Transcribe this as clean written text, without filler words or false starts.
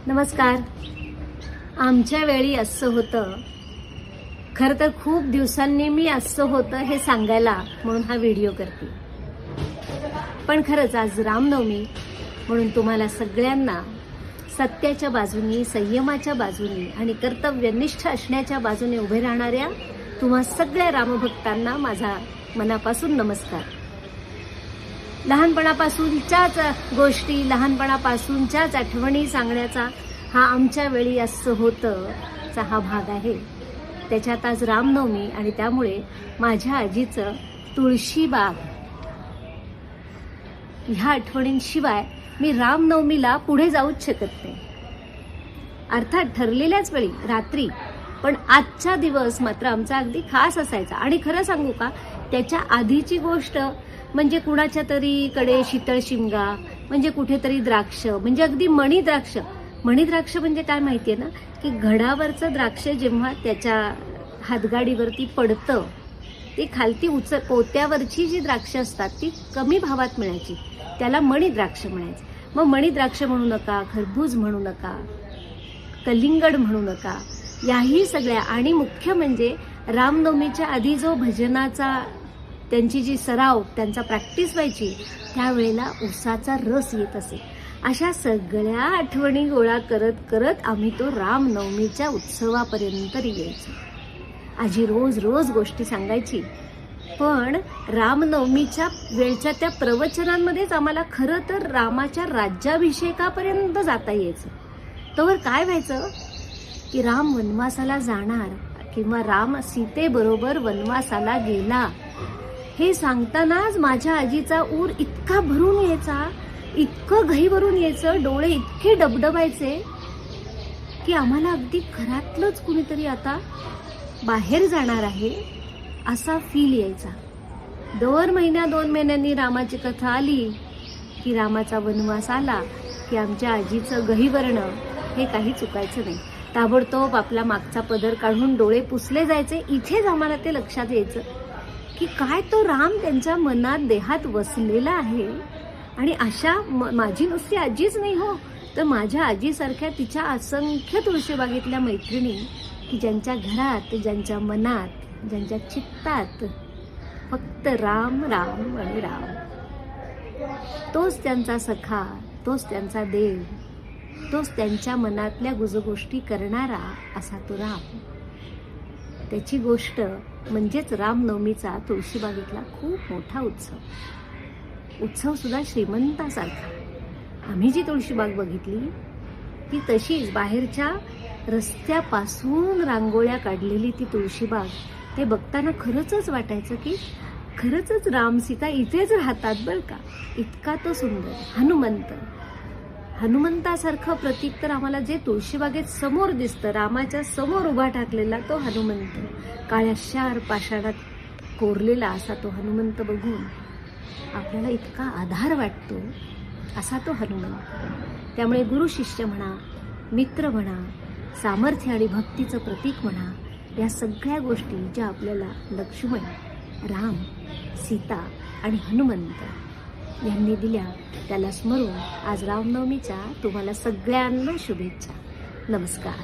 नमस्कार. आमच्या वेळी असं होतं. खरं तर खूप दिवसांनी मी असं होतं हे सांगायला म्हणून हा व्हिडिओ करते. पण खरंच आज रामनवमी म्हणून तुम्हाला सगळ्यांना सत्याच्या बाजूनी, संयमाच्या बाजूनी आणि कर्तव्यनिष्ठ असण्याच्या बाजूने उभे राहणाऱ्या तुम्हा सगळ्या रामभक्तांना माझा मनापासून नमस्कार. लहानपणापासूनच्याच गोष्टी, लहानपणापासूनच्याच आठवणी सांगण्याचा हा आमच्या वेळी असं होतं चा हा भाग आहे. त्याच्यात आज रामनवमी आणि त्यामुळे माझ्या आजीचं तुळशीबाग ह्या आठवणींशिवाय मी रामनवमीला पुढे जाऊच शकत नाही. अर्थात ठरलेल्याच वेळी रात्री, पण आजचा दिवस मात्र आमचा अगदी खास असायचा. आणि खरं सांगू का, त्याच्या आधीची गोष्ट म्हणजे कुणाच्या तरी कडे शीतळ शिमगा, म्हणजे कुठेतरी द्राक्ष, म्हणजे अगदी मणिद्राक्ष. मणिद्राक्ष म्हणजे काय माहितीये ना, की घडावरचं द्राक्ष जेव्हा त्याच्या हातगाडीवरती पडतं ती खालती पोत्यावरची जी द्राक्ष असतात ती कमी भावात मिळायची, त्याला मणिद्राक्ष म्हणायचे. मग मणिद्राक्ष म्हणू नका, खरबूज म्हणू नका, कलिंगड म्हणू नका, याही सगळ्या. आणि मुख्य म्हणजे रामनवमीच्या आधी जो भजनाचा त्यांची जी सराव, त्यांचा प्रॅक्टिस व्हायची, त्यावेळेला उसाचा रस येत असे. अशा सगळ्या आठवणी गोळा करत करत आम्ही तो रामनवमीच्या उत्सवापर्यंत यायचो. आजी रोज रोज गोष्टी सांगायची, पण रामनवमीच्या वेळच्या त्या प्रवचनांमध्येच आम्हाला खरं तर रामाच्या राज्याभिषेकापर्यंत जाता यायचं. तोवर काय व्हायचं की राम वनवासाला जाणार किंवा राम सीतेबरोबर वनवासाला गेला हे सांगतानाच माझ्या आजीचा ऊर इतका भरून यायचा, इतकं घाई भरून यायचं, डोळे इतके डबडबायचे की आम्हाला अगदी घरातलंच कुणीतरी आता बाहेर जाणार आहे असा फील यायचा. दर महिन्या 2 महिन्यांनी रामाची कथा आली की रामाचा वनवास आला की आमच्या आजीचं गहिवरणं हे काही चुकायचं नाही. ताबडतोब आपला मागचा पदर काढून डोळे पुसले जायचे. इथेच आम्हाला ते लक्षात यायचं की काय तो राम त्यांच्या मनात, देहात वसलेला आहे. आणि अशा माझी नुसती आजीच नाही हो, तर माझ्या आजीसारख्या तिच्या असंख्य तुळशीबागेतल्या मैत्रिणी की ज्यांच्या घरात, ज्यांच्या मनात, ज्यांच्या चित्तात फक्त राम राम आणि राम. तोच त्यांचा सखा, तोच त्यांचा देव, तोच त्यांच्या मनातल्या गुजगोष्टी करणारा असा तो राम. त्याची गोष्ट म्हणजेच रामनवमीचा तुळशीबागेतला खूप मोठा उत्सव सुद्धा श्रीमंतासारखा. आम्ही जी तुळशीबाग बघितली ती तशीच बाहेरच्या रस्त्यापासून रांगोळ्या काढलेली ती तुळशीबाग, ते बघताना खरंच वाटायचं की खरंच राम सीता इथेच राहतात बरं का. इतका तो सुंदर हनुमंतासारखं प्रतीक तर आम्हाला जे तुळशीबागेत समोर दिसतं, रामाच्या समोर उभा ठाकलेला तो हनुमंत, काळ्या शार पाषाणात कोरलेला असा तो हनुमंत बघून आपल्याला इतका आधार वाटतो असा तो हनुमंत. त्यामुळे गुरु शिष्य म्हणा, मित्र म्हणा, सामर्थ्य आणि भक्तीचं प्रतीक म्हणा, या सगळ्या गोष्टी ज्या आपल्याला लक्ष्मण, राम, सीता आणि हनुमंत यांनी दिल्या, त्याला स्मरून आज रामनवमीच्या तुम्हाला सगळ्यांना शुभेच्छा. नमस्कार.